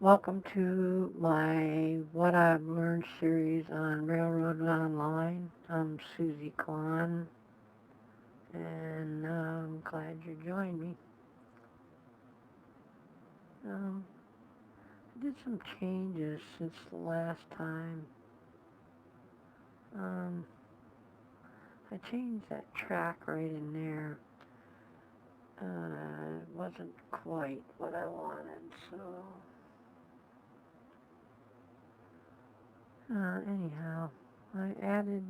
Welcome to my What I've Learned series on Railroad Online. I'm Susie Kwan, and I'm glad you joined me. Um, I did some changes since the last time. Um, I changed that track right in there. It wasn't quite what I wanted, so anyhow, I added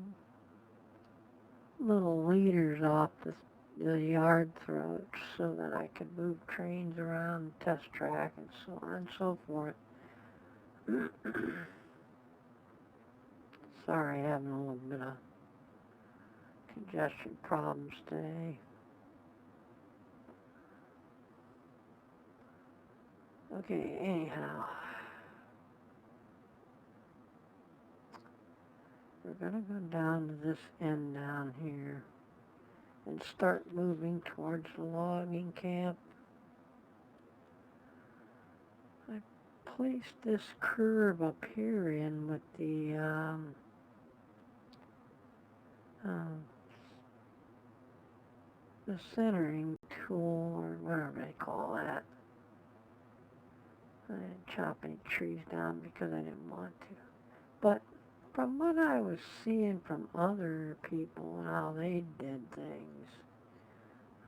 little leaders off the yard throat so that I could move trains around the test track and so on and so forth. Sorry, having a little bit of congestion problems today. Okay, anyhow, we're gonna go down to this end down here and start moving towards the logging camp. I placed this curve up here in with um, the centering tool, or whatever they call that. I didn't chop any trees down because I didn't want to. But from what I was seeing from other people and how they did things,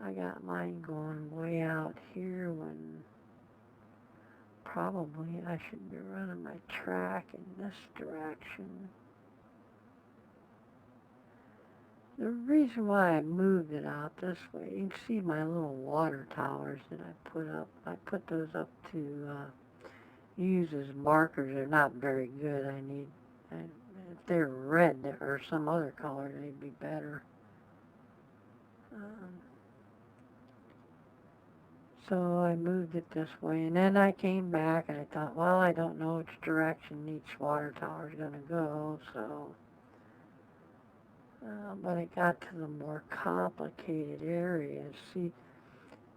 I got mine going way out here when probably I should be running my track in this direction. The reason why I moved it out this way, you can see my little water towers that I put up. I put those up to use as markers. They're not very good. If they're red or some other color, they'd be better. Um, so I moved it this way, and then I came back and I thought, well, I don't know which direction each water tower is going to go, so. But it got to the more complicated areas. See,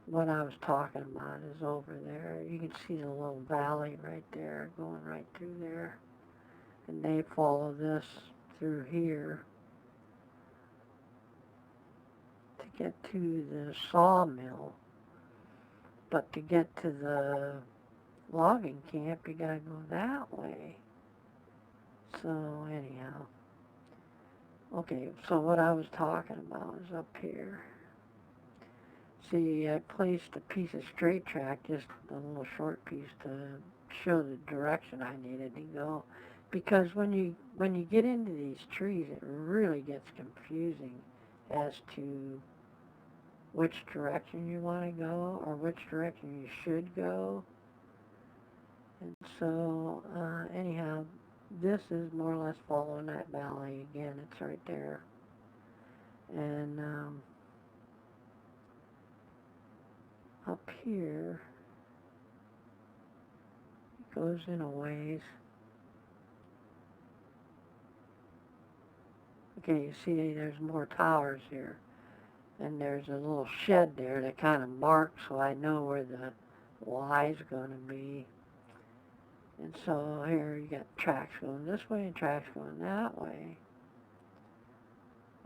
what I was talking about is over there. You can see the little valley right there, going right through there. And they follow this through here to get to the sawmill. But to get to the logging camp, you gotta go that way. So anyhow, okay, so what I was talking about is up here. See, I placed a piece of straight track, just a little short piece to show the direction I needed to go. Because when you get into these trees, it really gets confusing as to which direction you want to go or which direction you should go. And so, anyhow, this is more or less following that valley again. It's right there. And up here, it goes in a ways. Okay, you see there's more towers here. And there's a little shed there that kind of marks so I know where the Y's going to be. And so here you got tracks going this way and tracks going that way.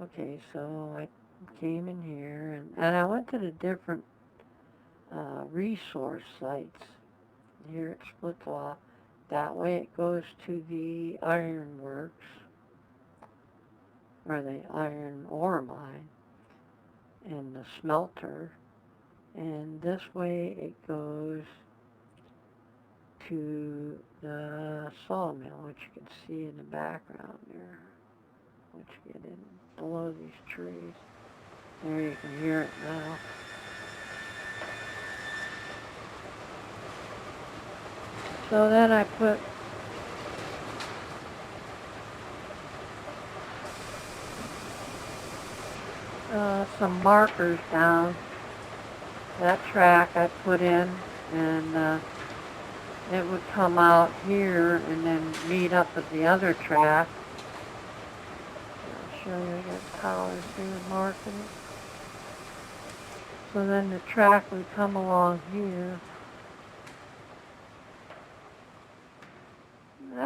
Okay, so I came in here and I went to the different resource sites. Here it splits off. That way it goes to the iron works, or the iron ore mine, and the smelter. And this way it goes to the sawmill, which you can see in the background there, which you get in below these trees. There you can hear it now. So then I put some markers down. That track I put in, and it would come out here and then meet up with the other track. I'll show you, I got towers here marking it. So then the track would come along here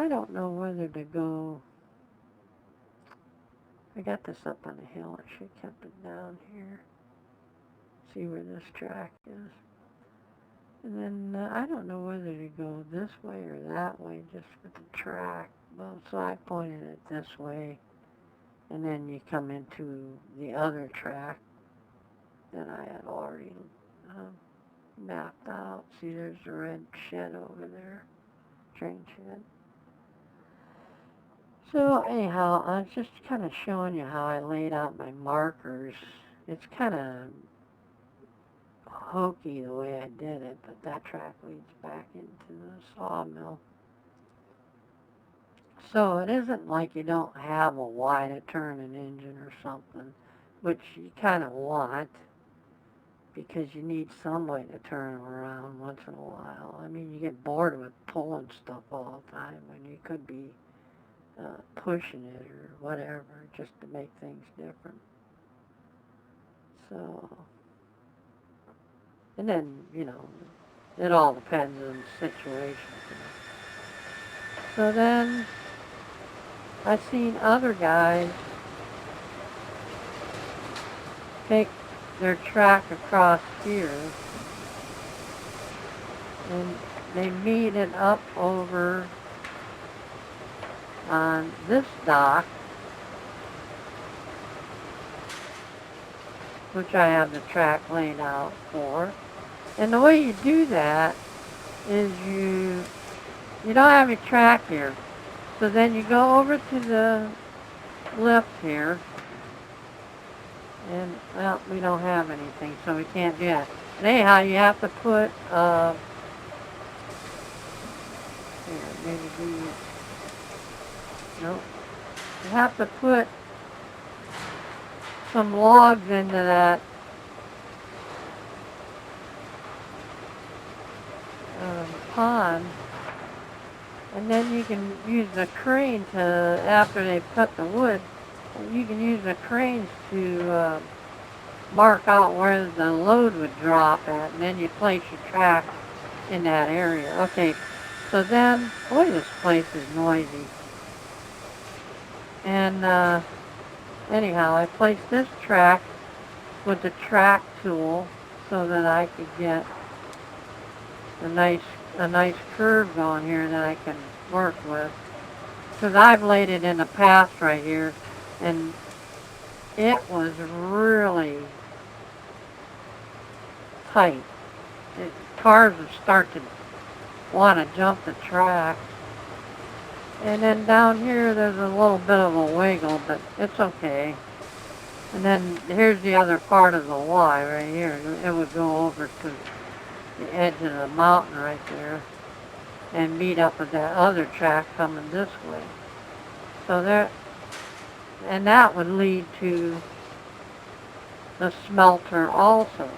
don't know whether to go. I got this up on a hill. I should have kept it down here. See where this track is. And then I don't know whether to go this way or that way just for the track. Well, so I pointed it this way. And then you come into the other track that I had already mapped out. See, there's a red shed over there. Train shed. So anyhow, I was just kind of showing you how I laid out my markers. It's kind of hokey the way I did it, but that track leads back into the sawmill. So it isn't like you don't have a Y to turn an engine or something, which you kind of want, because you need some way to turn them around once in a while. I mean, you get bored with pulling stuff all the time when you could be pushing it or whatever, just to make things different. So, and then, it all depends on the situation. So then, I've seen other guys take their track across here, and they meet it up over on this dock, which I have the track laid out for. And the way you do that is you don't have your track here. So then you go over to the left here, and, well, we don't have anything, so we can't do that. And anyhow, you have to put, here, maybe these, nope. You have to put some logs into that pond, and then you can use the crane to, after they've cut the wood, you can use the cranes to mark out where the load would drop at, and then you place your track in that area. Okay, so then, boy, this place is noisy. And anyhow, I placed this track with the track tool so that I could get a nice curve going here that I can work with. Because I've laid it in the path right here, and it was really tight. Cars would start to want to jump the track. And then down here there's a little bit of a wiggle, but it's okay. And then here's the other part of the Y right here. It would go over to the edge of the mountain right there and meet up with that other track coming this way. So there, and that would lead to the smelter also.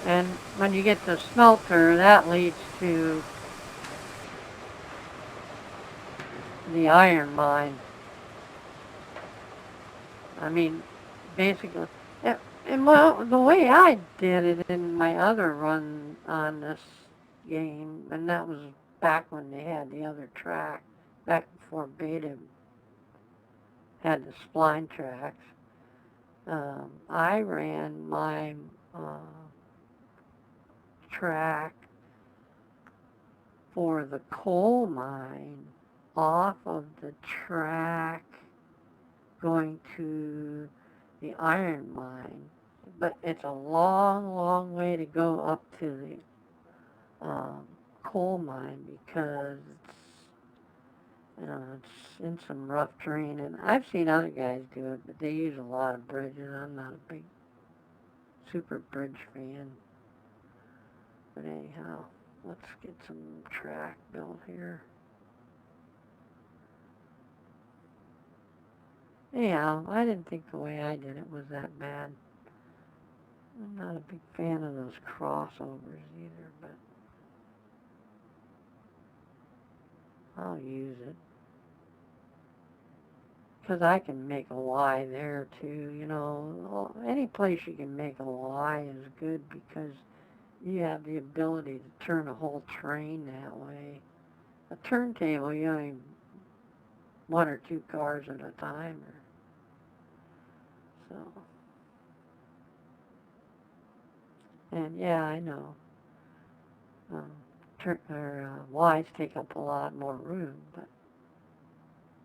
And when you get to the smelter, that leads to the iron mine. I mean, basically, and well, the way I did it in my other run on this game, and that was back when they had the other track, back before Beta had the spline tracks, I ran my track for the coal mine off of the track going to the iron mine. But it's a long, long way to go up to the coal mine because it's in some rough terrain. And I've seen other guys do it, but they use a lot of bridges. I'm not a big super bridge fan. But anyhow, let's get some track built here. Anyhow, I didn't think the way I did it was that bad. I'm not a big fan of those crossovers either, but I'll use it. Because I can make a Y there too, any place you can make a Y is good because you have the ability to turn a whole train that way. A turntable, you only one or two cars at a time, or so. And yeah, I know. Wise take up a lot more room, but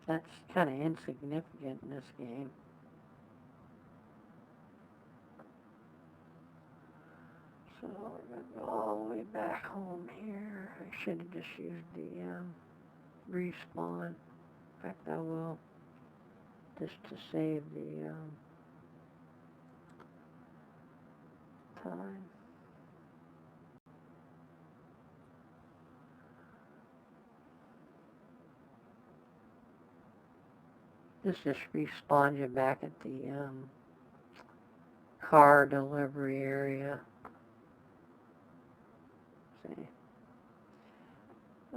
that's kind of insignificant in this game. So we're going to go all the way back home here. I should have just used the respawn. In fact, I will, just to save the time. This just respawns you back at the car delivery area. See.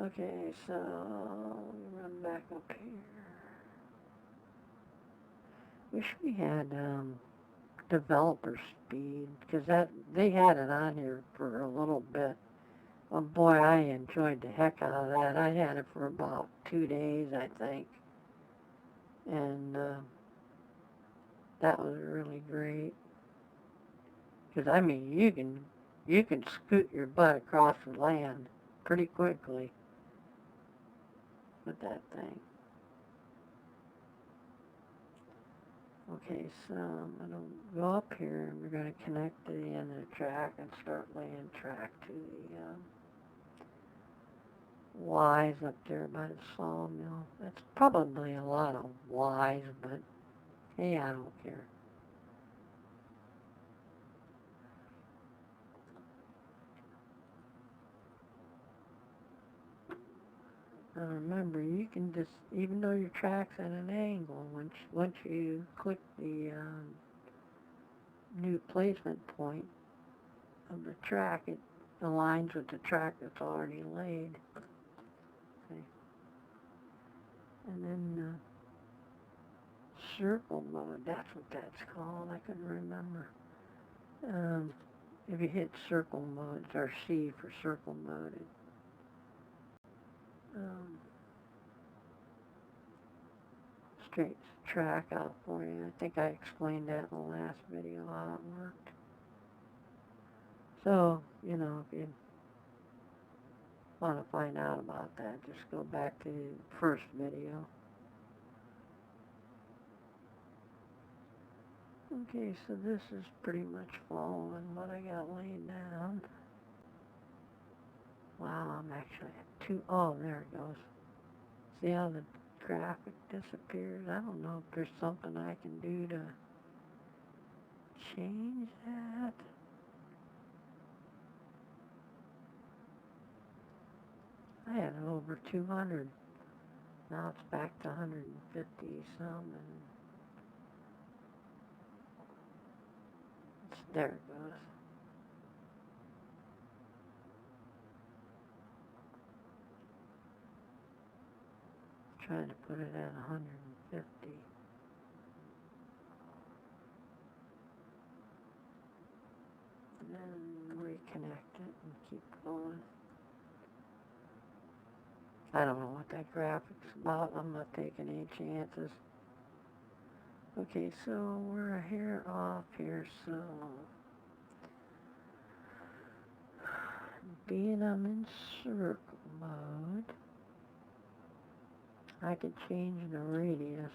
Okay, so we run back up here. Wish we had developer speed, because they had it on here for a little bit. Oh boy, I enjoyed the heck out of that. I had it for about 2 days, I think, and that was really great. Because I mean, you can scoot your butt across the land pretty quickly with that thing. Okay, so I'm going to go up here and we're going to connect to the end of the track and start laying track to the Y's up there by the sawmill. That's probably a lot of Y's, but hey, I don't care. Now remember, you can just, even though your track's at an angle, once you click the new placement point of the track, it aligns with the track that's already laid. Okay. And then circle mode, that's what that's called. I couldn't remember. If you hit circle mode, or C for circle mode, it straights the track out for you. I think I explained that in the last video how it worked. So, you know, if you want to find out about that, just go back to the first video. Okay, so this is pretty much following what I got laid down. Wow, I'm actually at 2, oh, there it goes. See how the graphic disappears? I don't know if there's something I can do to change that. I had over 200. Now it's back to 150 some, and there it goes. Trying to put it at 150. And then reconnect it and keep going. I don't know what that graphic's about. I'm not taking any chances. Okay, so we're here off here, so being I'm in circle mode, I could change the radius.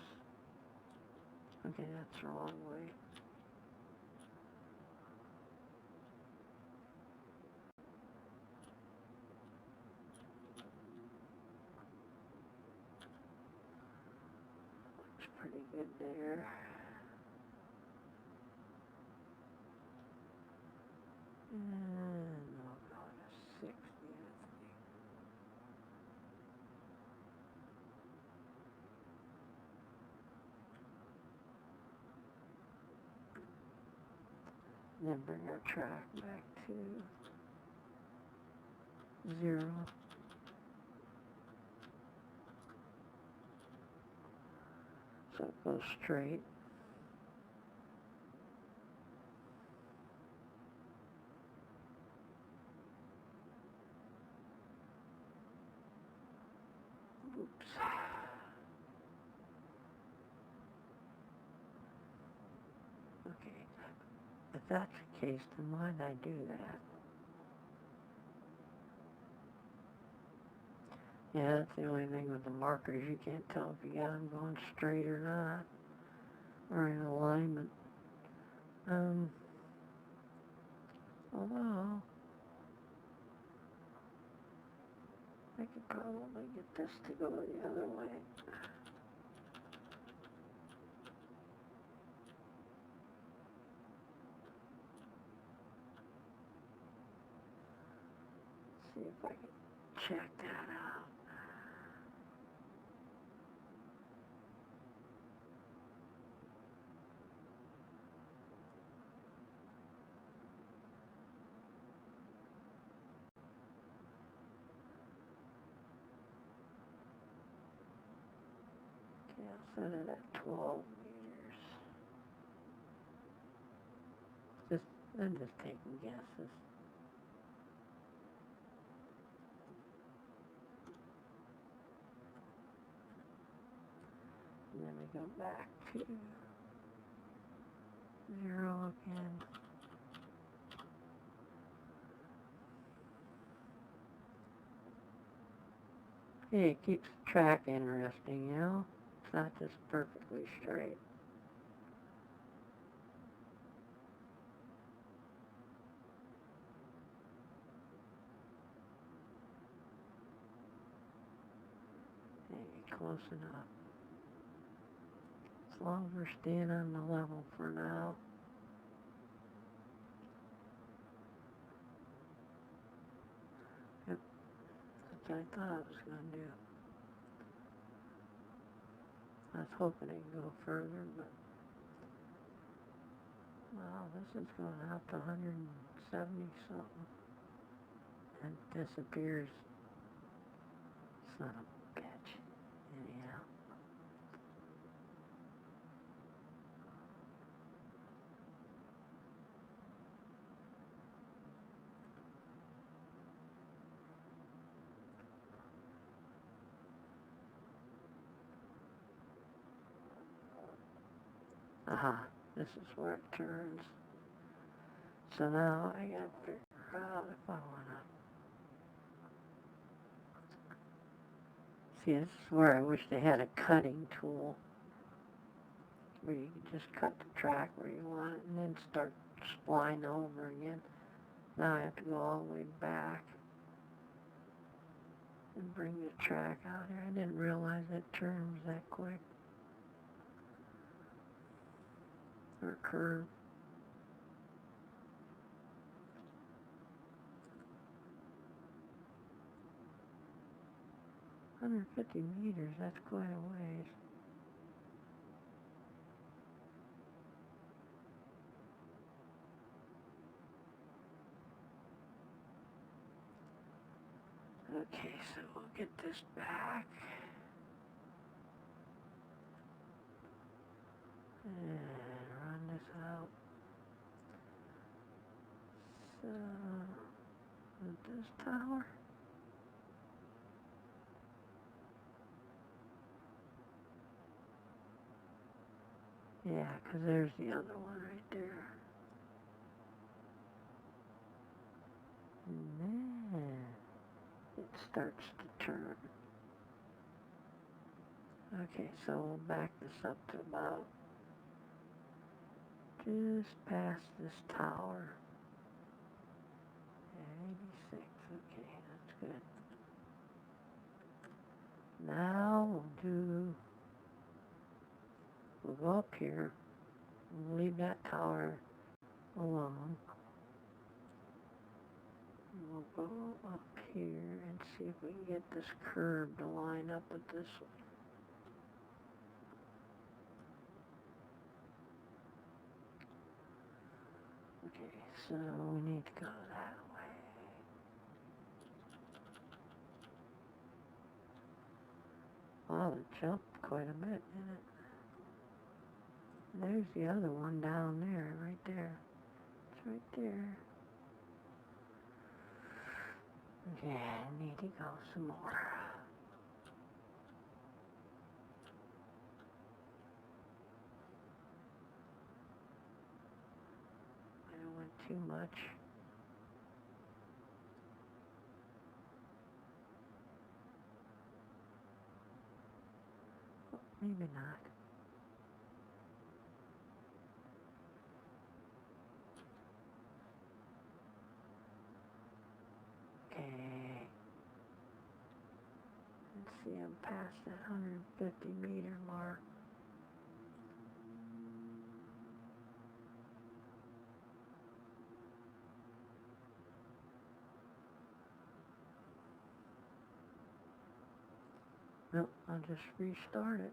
Okay, that's the wrong way. Looks pretty good there. And I'll go to 60, I think. And then bring our track back to 0. So it goes straight. If that's the case, then why did I do that? Yeah, that's the only thing with the markers. You can't tell if you got them going straight or not, or in alignment. Although, I could probably get this to go the other way. See if I can check that out. Okay, I'll set it at 12 meters. I'm just taking guesses. And then we go back to 0 again. Hey, it keeps the track interesting, you know? It's not just perfectly straight. Hey, close enough. As long as we're staying on the level for now. Yep, that's what I thought I was going to do. I was hoping it'd go further, but... Wow, this is going out to 170 something. And disappears. Son of a bitch. Anyhow. Aha, this is where it turns. So now I gotta figure out if I wanna... See, this is where I wish they had a cutting tool. Where you can just cut the track where you want it and then start spline over again. Now I have to go all the way back and bring the track out here. I didn't realize it turns that quick. Or curve. "150 meters, that's quite a ways." Okay, so we'll get this back. And run this out. So, with this tower. Yeah, because there's the other one right there. And then it starts to turn. Okay, so we'll back this up to about just past this tower. 86, okay, that's good. Now we'll go up here. We'll leave that tower alone. We'll go up here and see if we can get this curve to line up with this one. Okay, so we need to go that way. Wow, it jumped quite a bit, didn't it? There's the other one down there, right there. It's right there. Okay, I need to go some more. too much. Maybe not. Okay. Let's see, I'm past that 150 meter mark. Nope, I'll just restart it.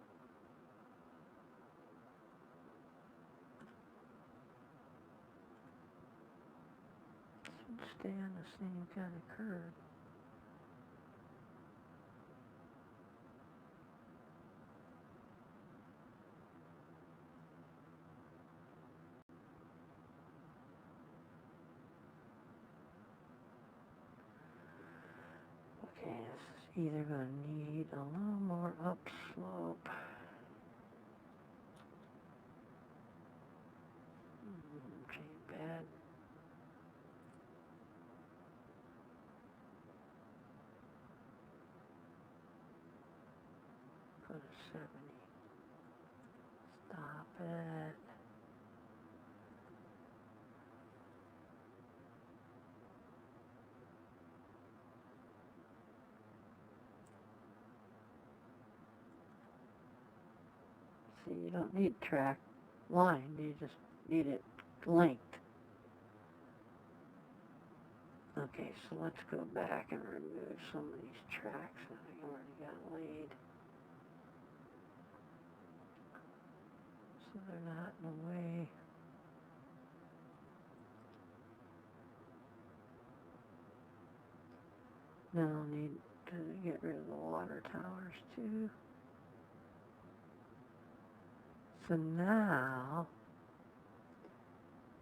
Stay on the same kind of curve. Okay, this is either going to need a little more upslope. Ain't bad. Put a 70. Stop it. See, you don't need track line, you just need it linked. Okay, so let's go back and remove some of these tracks that I already got laid. So they're not in the way. Now I'll need to get rid of the water towers too. So now,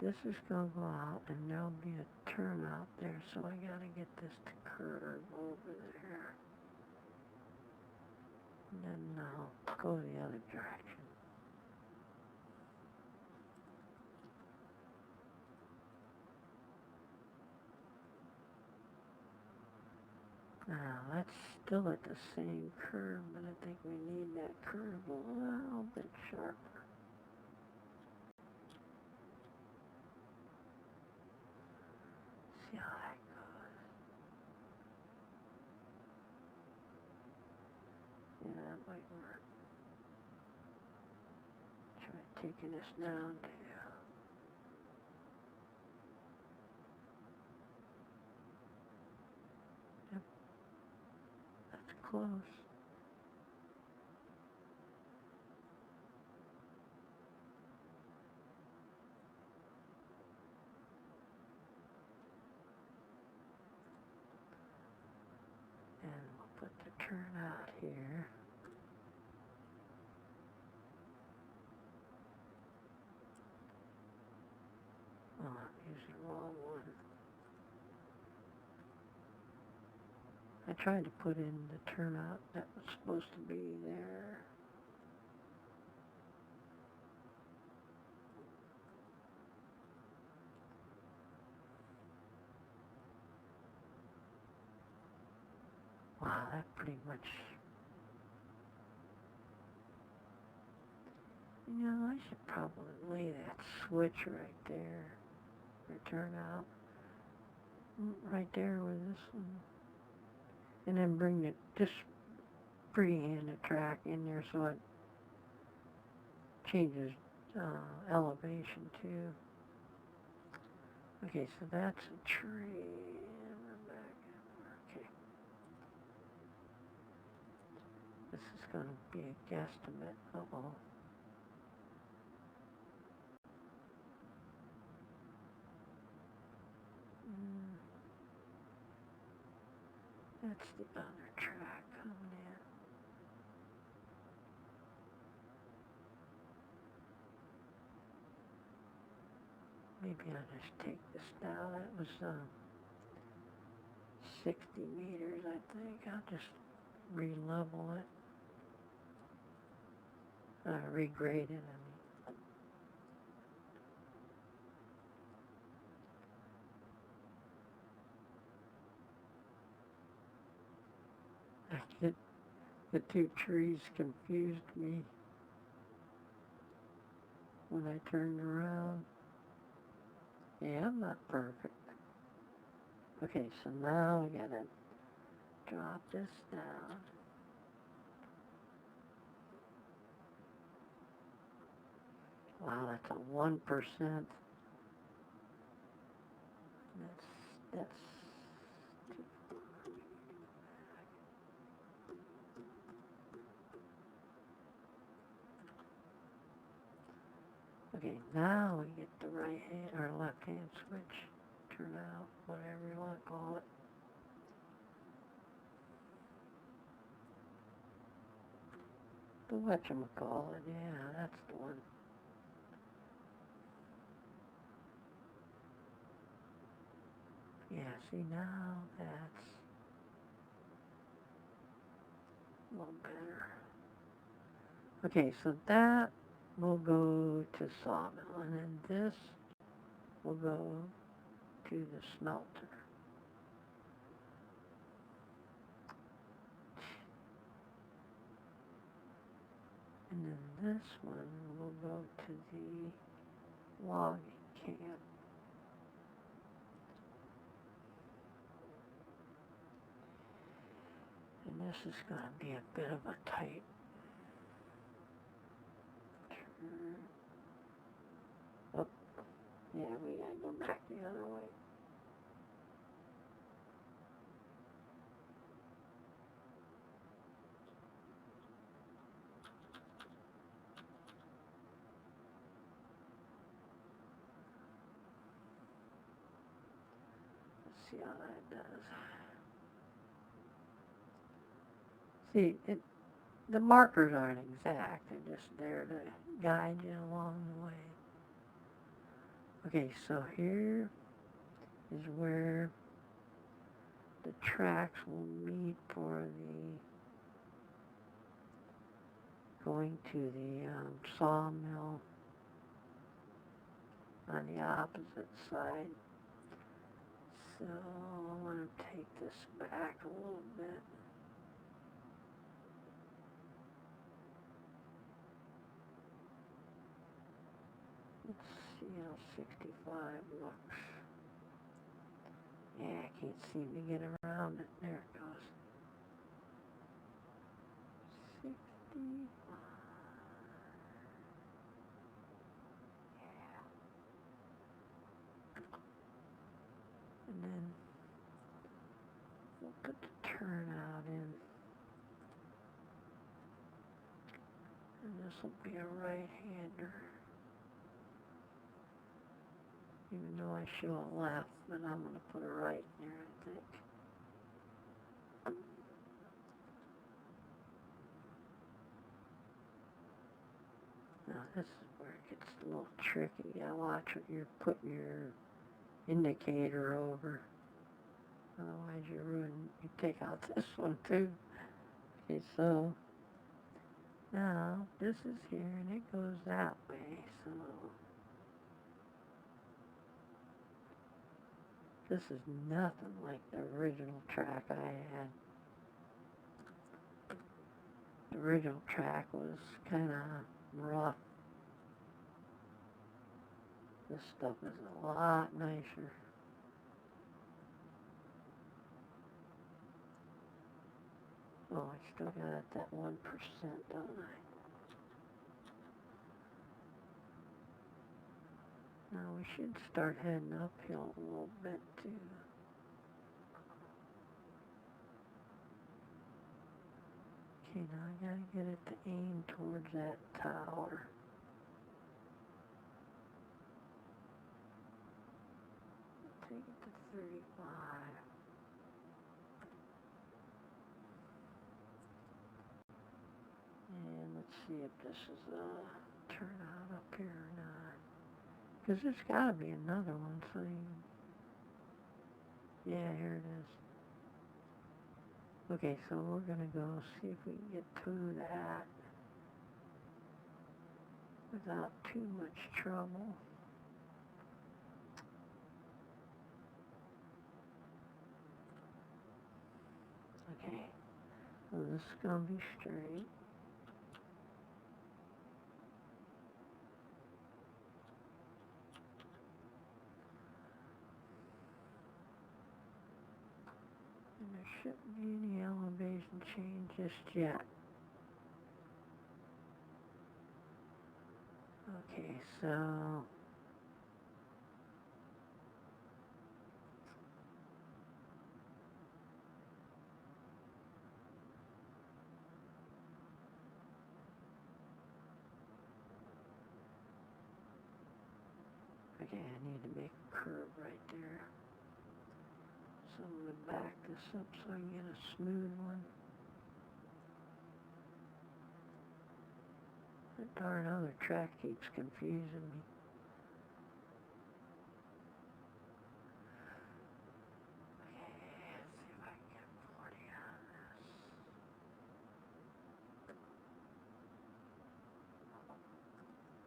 this is going to go out and there'll be a turnout there. So I got to get this to curve over there. And then I'll go the other direction. Now, that's still at the same curve, but I think we need that curve a little bit sharper. See how that goes. Yeah, that might work. Try taking this down too. Yep, that's close. And we'll put the turnout here. Oh, I'm using the wrong one. I tried to put in the turnout that was supposed to be there. Wow, that pretty much... You know, I should probably lay that switch right there. Or turnout. Right there with this one. And then bring it, just freehand the track in there so it changes elevation too. Okay, so that's a tree. And we're back. Okay. This is going to be a guesstimate. Uh-oh. That's the other track coming in. Maybe I'll just take this down. That was 60 meters, I think. I'll just re-level it. Regrade it, I mean. The two trees confused me when I turned around. Yeah, I'm not perfect. Okay, so now we gotta drop this down. Wow, that's a 1%. That's okay, now we get the right hand or left hand switch. Turn out, whatever you want to call it. The whatchamacallit, yeah, that's the one. Yeah, see now that's a little better. Okay, so that will go to sawmill, and then this will go to the smelter. And then this one will go to the logging camp. And this is going to be a bit of a tight turn. Oh, yeah, we got to go back the other way. Let's see how that does. See, the markers aren't exact. They're just there to guide you along the way. Okay, so here is where the tracks will meet for the going to the sawmill on the opposite side. So I want to take this back a little bit. Let's see how 65 looks. Yeah, I can't seem to get around it. There it goes. 65. And then we'll put the turnout in. And this will be a right-hander. Even though I show a left, but I'm going to put a right there, I think. Now this is where it gets a little tricky. You gotta watch what you're putting your indicator over. Otherwise you take out this one too. Okay, so now this is here and it goes that way, so this is nothing like the original track I had. The original track was kind of rough. This stuff is a lot nicer. Oh, I still got that 1%, don't I? Now we should start heading uphill a little bit too. Okay, now I gotta get it to aim towards that tower. Take it to 35. And let's see if this is a turnout up here or not. Because there's gotta be another one, so yeah, here it is. Okay, so we're gonna go see if we can get through that without too much trouble. Okay, So this is going to be straight. And there shouldn't be any elevation change just yet. Okay, so okay, I need to make a curve right there. So I'm going to back this up so I can get a smooth one. That darn other track keeps confusing me. Okay, let's see if I can get 40 out of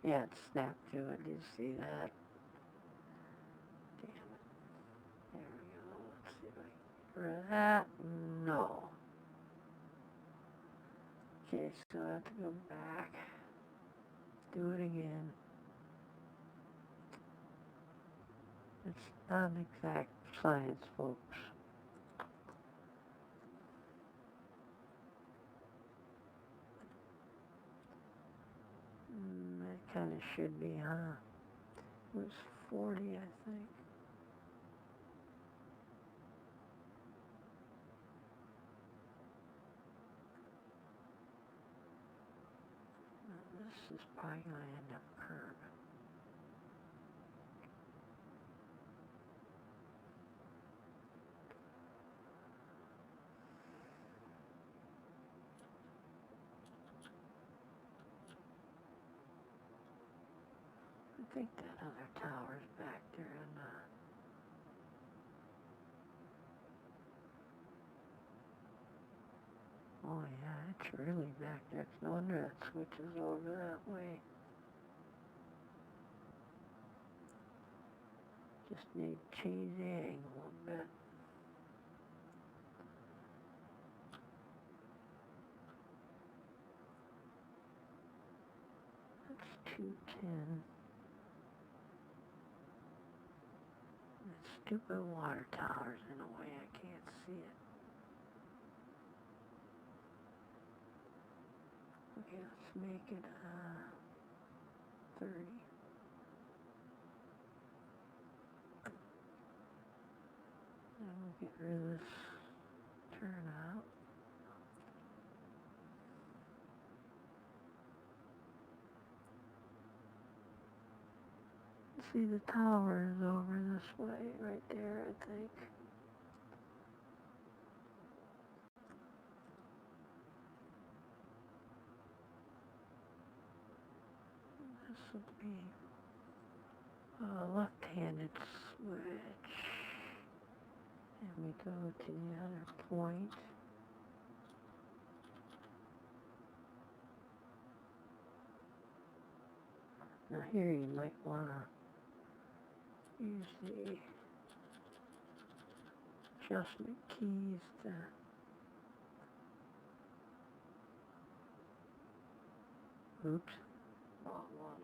this. Yeah, it snapped to it. Did you see that? Damn it. There we go. Let's see if I can get rid of that. No. Okay, so I have to go back. Do it again. It's not an exact science, folks. That kind of should be, huh? It was 40, I think. Now, this is probably going to end up curving. I think that other tower's back there in the... Oh yeah, it's really back there. It's no wonder that switches over that way. Just need to change the angle a little bit. That's 210. That stupid water tower's in a way. I can't see it. Okay, let's make it 30. And we'll get rid of this turnout. See, the tower is over this way, right there, I think. This will be a left-handed switch. And we go to the other point. Now here you might want to use the adjustment keys to oops, wrong one.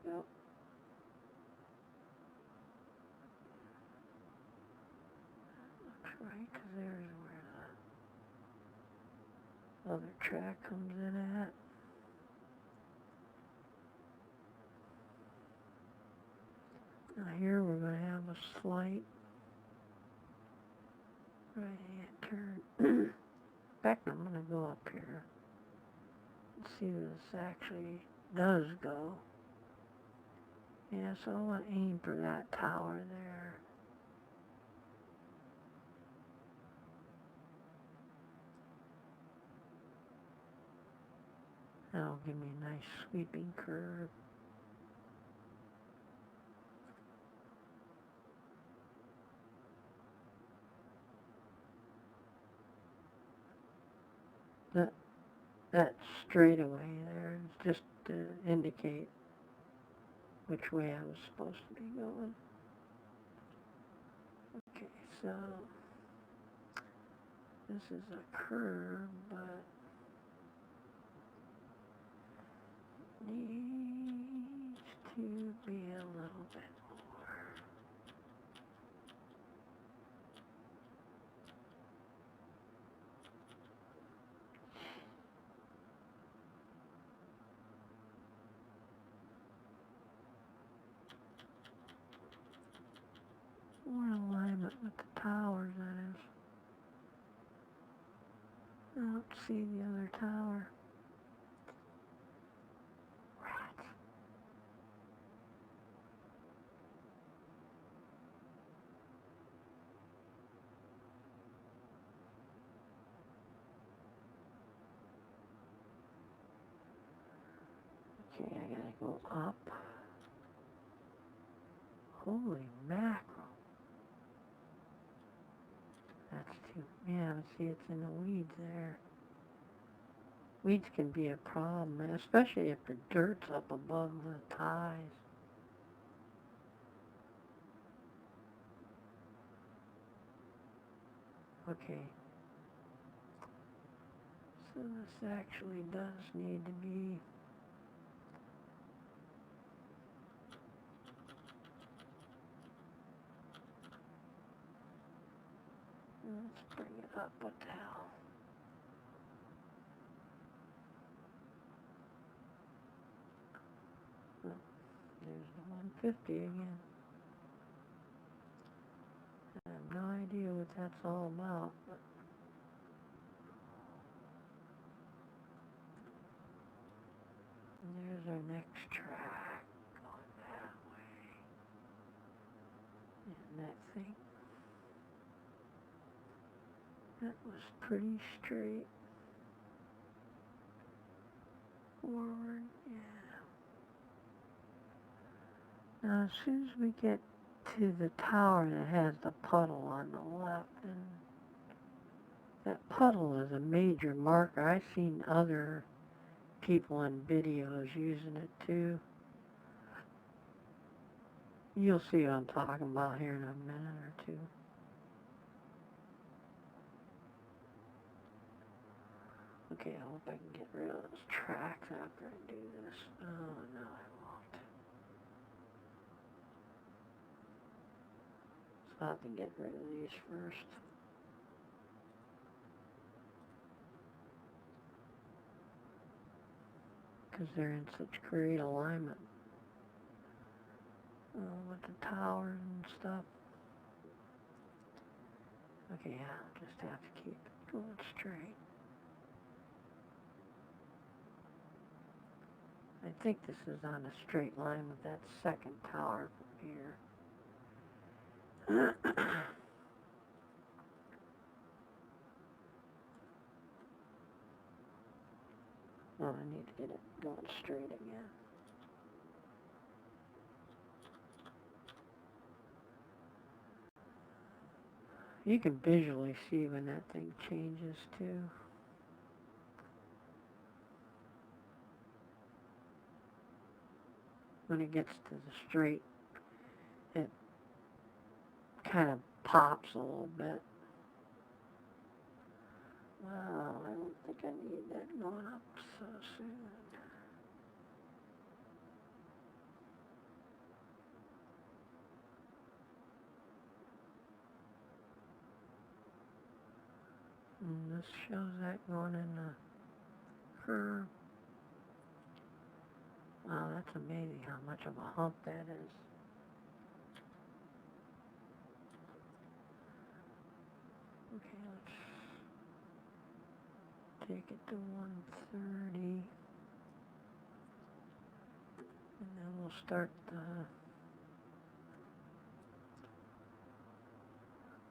Yep. Looks right, 'cause there's where the other track comes in at. Now here we're going to have a slight right-hand turn. In fact, I'm going to go up here and see if this actually does go. Yeah, so I want to aim for that tower there. That'll give me a nice sweeping curve. That straightaway there is just to indicate which way I was supposed to be going. Okay, so this is a curve, but needs to be a little bit more. More alignment with the towers, that is. I don't see the other tower. Rats. Okay, I gotta go up. Holy mackerel. That's too, yeah, see, it's in the weeds there. Weeds can be a problem, especially if the dirt's up above the ties. Okay. So this actually does need to be, let's bring it up. What the hell? Oh, there's the 150 again. I have no idea what that's all about, but there's our next track going that way. And that thing, that was pretty straight forward, yeah. Now as soon as we get to the tower that has the puddle on the left, and that puddle is a major marker. I've seen other people in videos using it too. You'll see what I'm talking about here in a minute or two. Okay, I hope I can get rid of those tracks after I do this. Oh, no, I won't. So I'll have to get rid of these first. Because they're in such great alignment. With the towers and stuff. Okay, yeah, I'll just have to keep it going straight. I think this is on a straight line with that second tower from here. Oh, I need to get it going straight again. You can visually see when that thing changes too. When it gets to the straight, it kind of pops a little bit. Wow, I don't think I need that going up so soon. And this shows that going in the curve. Wow, that's amazing how much of a hump that is. Okay, let's take it to 130. And then we'll start the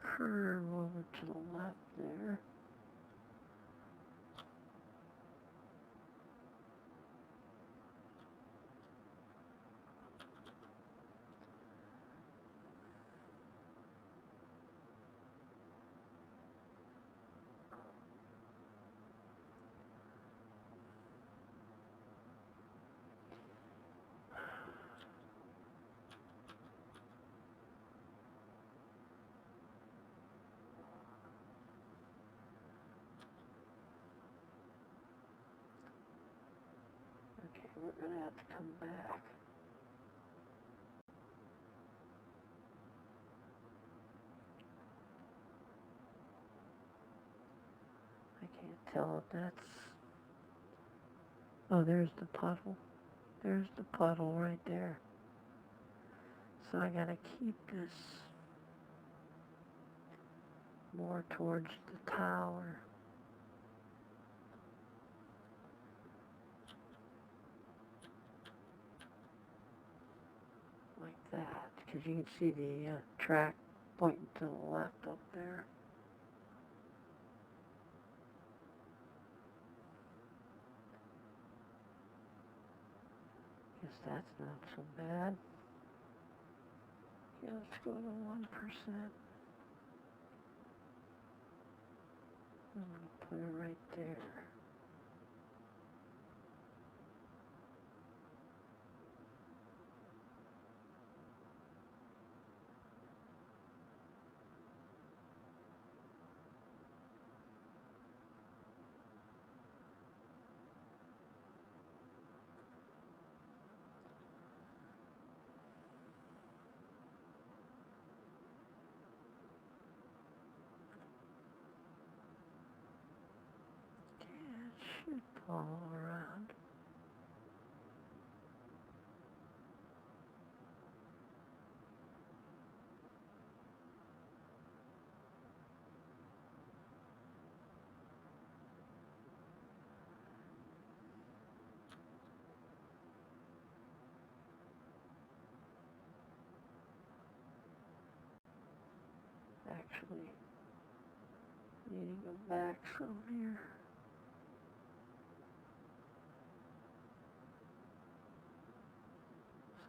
curve over to the left there. we're gonna have to come back. I can't tell if that's... Oh, there's the puddle. There's the puddle right there. So I gotta keep this more towards the tower. Like that, because you can see the track pointing to the left up there. Guess that's not so bad. Yeah, let's go to 1%. I'm gonna put it right there. Okay, it should fall around. Actually, need to go back some here.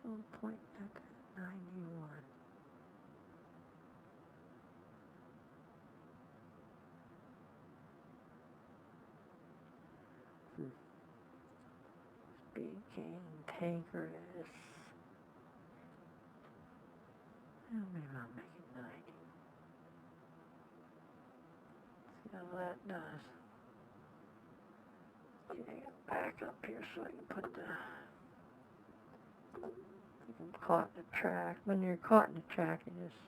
Some point at 91. Speaking Tankerous. Well, maybe I'll make it 90. See how that does. Okay, back up here so I can put the... I'm caught in the track. When you're caught in the track, you just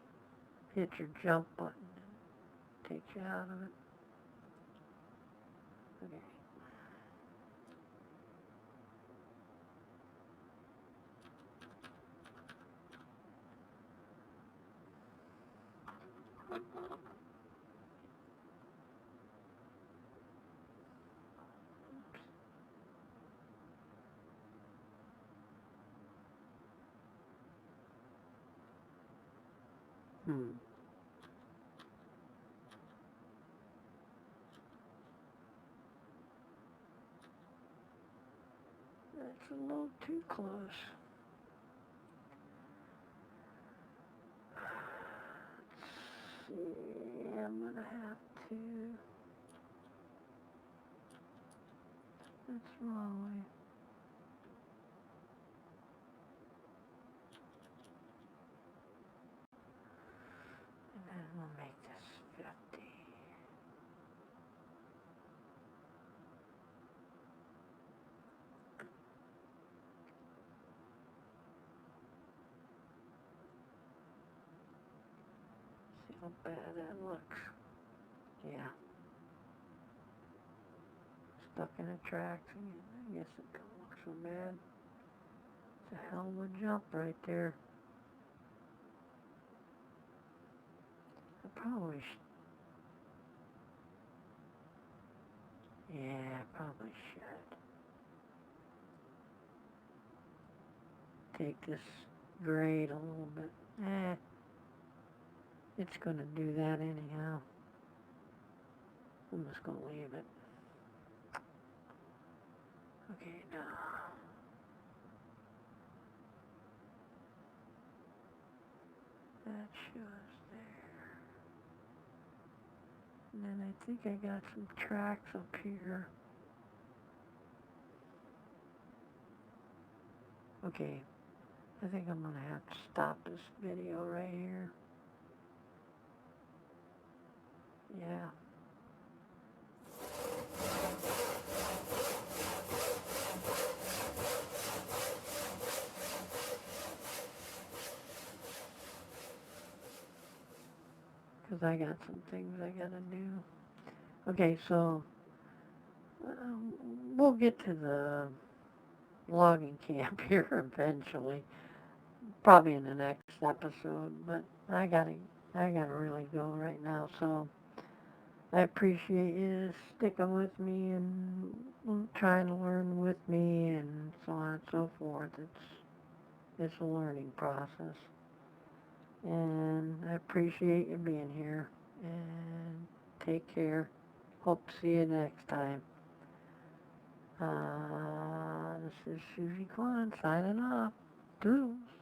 hit your jump button and it takes you out of it. Okay. That's a little too close. Let's see, I'm gonna have to... That's wrong way. And then we'll make this 50. See how bad that looks. Yeah. Stuck in a track again. I guess it don't look so bad. It's a hell of a jump right there. I probably yeah, I probably should. Take this grade a little bit. It's gonna do that anyhow. I'm just gonna leave it. Okay, now. That shows there. And then I think I got some tracks up here. Okay, I think I'm gonna have to stop this video right here. Yeah. because I got some things I gotta do. Okay, so we'll get to the logging camp here eventually, probably in the next episode. But I gotta really go right now. So I appreciate you sticking with me and trying to learn with me and so on and so forth. It's a learning process, and I appreciate you being here. And take care. Hope to see you next time. This is Susie Kwan signing off. Toodles.